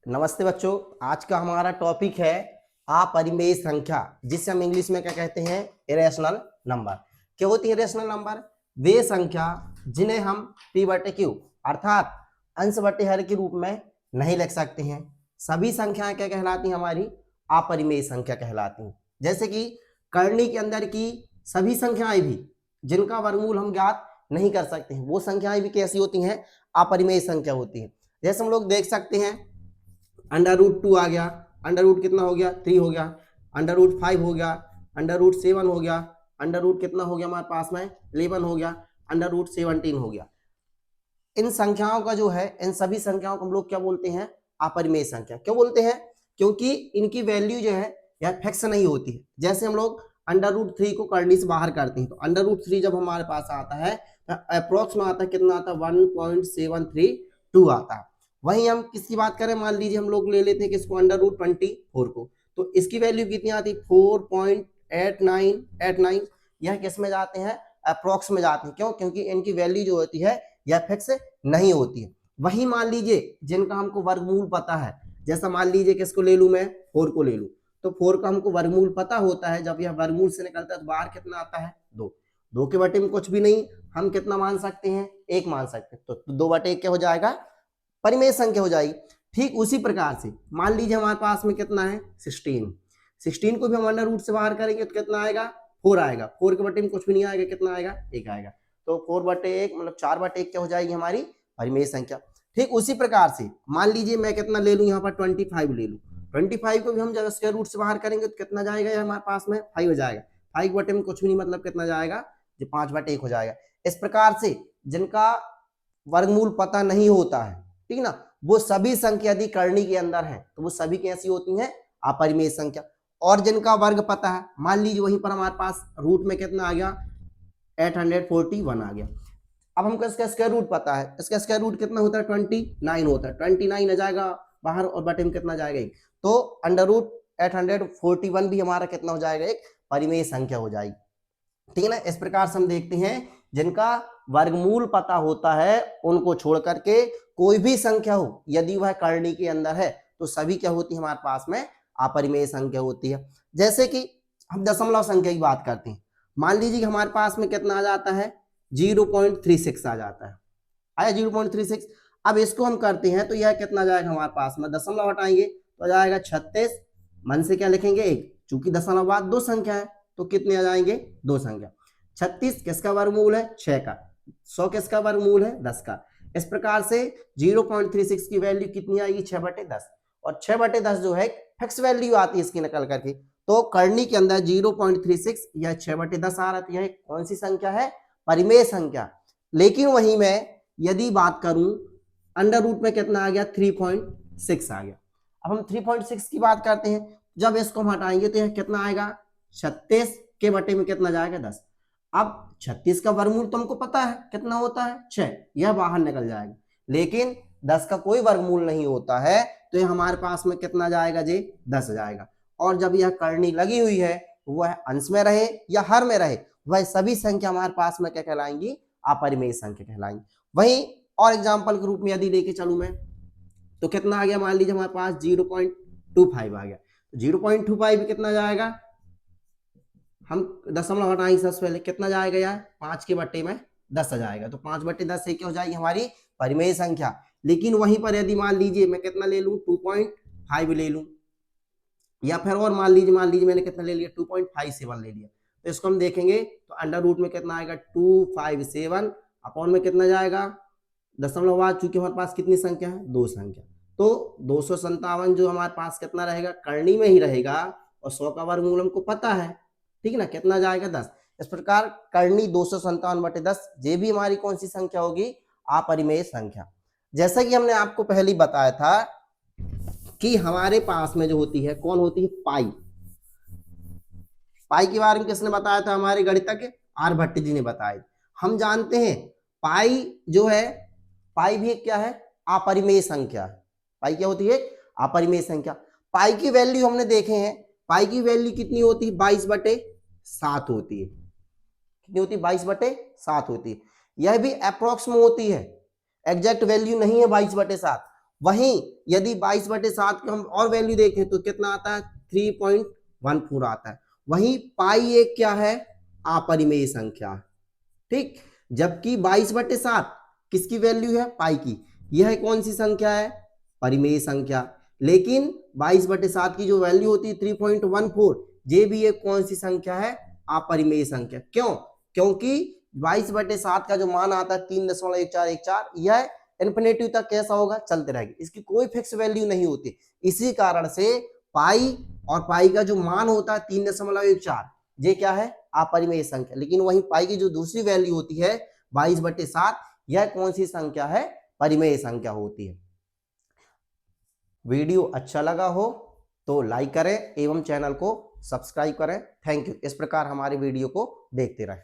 नमस्ते बच्चों। आज का हमारा टॉपिक है अपरिमेय संख्या, जिसे हम इंग्लिश में क्या कहते हैं, इरेशनल नंबर। क्या होती है इरेशनल नंबर? वे संख्या जिन्हें हम p बटे क्यू अर्थात अंश बटे हर के रूप में नहीं लिख सकते हैं। सभी संख्याएं क्या कहलाती हैं? हमारी अपरिमेय संख्या कहलाती हैं। जैसे कि करनी के अंदर की सभी संख्याएं भी जिनका वर्गमूल हम ज्ञात नहीं कर सकते हैं, वो संख्याएं भी कैसी होती हैं? अपरिमेय संख्या होती है। जैसे हम लोग देख सकते हैं, √2 आ गया, √ कितना हो गया? 3 हो गया, √5 हो गया, √7 हो गया, कितना हो गया हमारे पास में? 11 हो गया, √17 हो गया। इन संख्याओं का जो है, इन सभी संख्याओं को हम लोग क्या बोलते हैं? अपरिमेय संख्या। क्यों बोलते हैं? क्योंकि इनकी वैल्यू जो है यह फिक्स नहीं होती है। जैसे हम लोग √3 को करनी से बाहर करते हैं, तो √3 जब हमारे पास आता है तो अप्रोक्स में आता है, कितना आता है? 1.732 आता है। वहीं हम किसकी बात करें, मान लीजिए हम लोग ले लेते हैं किसको? √24 को, तो इसकी वैल्यू कितनी आती? 4.8989। यह किस में जाते हैं? अप्रोक्स में जाते हैं। क्यों? क्योंकि इनकी वैल्यू जो होती है यह फिक्स नहीं होती है। वही मान लीजिए जिनका हमको वर्गमूल पता है, जैसा मान लीजिए किसको ले लूं मैं? 4 को ले लूं, तो 4 का हमको वर्गमूल पता होता है। जब यह वर्गमूल से निकलता है तो बाहर कितना आता है? 2। 2 के बटे में कुछ भी नहीं, हम कितना मान सकते हैं? 1 मान सकते हैं। तो 2 बटे 1 क्या हो जाएगा? परिमेय संख्या हो जाएगी। ठीक उसी प्रकार से मान लीजिए हमारे पास में कितना है? 16 को भी हम अंडर रूट से बाहर करेंगे तो कितना आएगा? 4 आएगा। 4 के बटे में कुछ भी नहीं आएगा, कितना आएगा? 1 आएगा। तो 4 बटे 1 मतलब 4 बटे 1 क्या हो जाएगी? हमारी परिमेय संख्या। ठीक उसी प्रकार से मान लीजिए मैं कितना ले लूं, यहाँ पर 25 ले लूं। 25 को भी हम जब स्क्वायर रूट से बाहर करेंगे तो कितना जाएगा? हमारे पास में 5 हो जाएगा। 5 बटे में कुछ भी नहीं, मतलब कितना जाएगा? 5 बटे 1 हो जाएगा। इस प्रकार से जिनका वर्गमूल पता नहीं होता है, ठीक ना, वो सभी संख्या यदि करनी के अंदर है तो वो सभी कैसी होती हैं? अपरिमेय संख्या। और जिनका वर्ग पता है, मान लीजिए वहीं पर हमारे पास रूट में कितना आ गया? 841 आ गया। अब हमको इसका स्क्वायर रूट पता है, इसका स्क्वायर रूट कितना होता है? 29 होता है। 29 आ जाएगा बाहर और बटे में कितना जाएगा? 1। तो √841 भी हमारा कितना हो जाएगा? एक परिमेय संख्या हो जाएगी। ठीक है ना। इस प्रकार से हम देखते हैं जिनका वर्गमूल पता होता है उनको छोड़ करके कोई भी संख्या हो, यदि वह करनी के अंदर है तो सभी क्या होती है? हमारे पास में अपरिमेय संख्या होती है। जैसे कि हम दशमलव संख्या की बात करते हैं, मान लीजिए कि हमारे पास में कितना आ जाता है? 0.36 आ जाता है। आया 0.36। अब इसको हम करते हैं तो यह कितना जाएगा हमारे पास में? दशमलव हटाएंगे तो आ जाएगा 36। मन से क्या लिखेंगे? 1। चूंकि दशमलव बाद 2 संख्या है तो कितने आ जाएंगे? 2 संख्या। 36 किसका वर्गमूल है? 6 का। 100 किसका वर्गमूल है? 10 का। इस प्रकार से 0.36 की वैल्यू कितनी आएगी? 6/10। और 6/10 जो है फिक्स वैल्यू आती है इसकी नकल करके। तो करनी के अंदर 0.36 या 6/10 आ रहा है, तो यह कौन सी संख्या है? परिमेय संख्या। लेकिन वहीं मैं यदि बात करूं अंडर रूट में कितना आ गया? 3.6 आ गया। अब हम 3.6 की बात करते हैं, जब इसको हम हटाएंगे तो यह कितना आएगा? 36 के बटे में कितना जाएगा? 10। अब 36 का वर्गमूल तो हमको पता है कितना होता है? 6। यह बाहर निकल जाएगा। लेकिन 10 का कोई वर्गमूल नहीं होता है तो यह हमारे पास में कितना जाएगा जी? 10 जाएगा। और जब यह करनी लगी हुई है, वह अंश में रहे या हर में रहे, वह सभी संख्या हमारे पास में क्या कहलाएंगी? अपरिमेय संख्या कहलाएंगी। वहीं और एग्जाम्पल के रूप में यदि लेके चलूं मैं, तो कितना आ गया? मान लीजिए हमारे पास 0.25 आ गया। 0.25 कितना जाएगा? हम दशमलव हटाएंगे सबसे पहले, कितना जाएगा यार? 5 के बटे में 10 आ जाएगा। तो 5/10 से क्या हो जाएगी? हमारी परिमेय संख्या। लेकिन वहीं पर यदि मान लीजिए मैं कितना ले लूं? 2.5 ले लूं, या फिर और मान लीजिए मैंने कितना ले लिया? 2.57 ले लिया, तो इसको हम देखेंगे तो अंडर रूट में कितना आएगा? 257 अपॉन में कितना जाएगा? दशमलव बाद चूंकि हमारे पास कितनी संख्या है? 2 संख्या। तो 257 जो हमारे पास कितना रहेगा? करनी में ही रहेगा। और 100 का वर्गमूल हमको पता है, ठीक है ना, कितना जाएगा? 10। इस प्रकार करनी 257/10 ये भी हमारी कौन सी संख्या होगी? अपरिमेय संख्या। जैसा कि हमने आपको पहले ही बताया था कि हमारे पास में जो होती है, कौन होती है? पाई। पाई के बारे में किसने बताया था? हमारे गणितज्ञ आर्यभट्ट जी ने बताया। हम जानते हैं पाई जो है, पाई भी क्या है? अपरिमेय संख्या। पाई क्या होती है? अपरिमेय संख्या। पाई की वैल्यू हमने देखे हैं, पाई की वैल्यू कितनी होती है? 22/7 होती है। कितनी होती है? 22/7 होती है। यह भी अप्रोक्स में होती है, एग्जैक्ट वैल्यू नहीं है 22/7। वहीं यदि 22/7 के हम और वैल्यू देखें तो कितना आता है, 3.14 आता है। वहीं पाई एक क्या है, अपरिमेय संख्या, ठीक। जबकि 22/7 किसकी वैल्यू है, पाई की। यह कौन सी संख्या है, परिमेय संख्या। लेकिन 22/7 की जो वैल्यू होती है 3.14, ये भी एक कौन सी संख्या है, अपरिमेय संख्या। क्यों, क्योंकि 22/7 का जो मान आता है 3.1414, यह इन्फिनिटी तक कैसा होगा, चलते रहेगा, इसकी कोई फिक्स वैल्यू नहीं होती। इसी कारण से पाई और पाई का जो मान होता है 3.14, ये क्या है, अपरिमेय संख्या। लेकिन वहीं पाई की जो दूसरी वैल्यू होती है 22/7, यह कौन सी संख्या है, परिमेय संख्या होती है। वीडियो अच्छा लगा हो तो लाइक करें एवं चैनल को सब्सक्राइब करें। Thank you. इस प्रकार हमारे वीडियो को देखते रहें।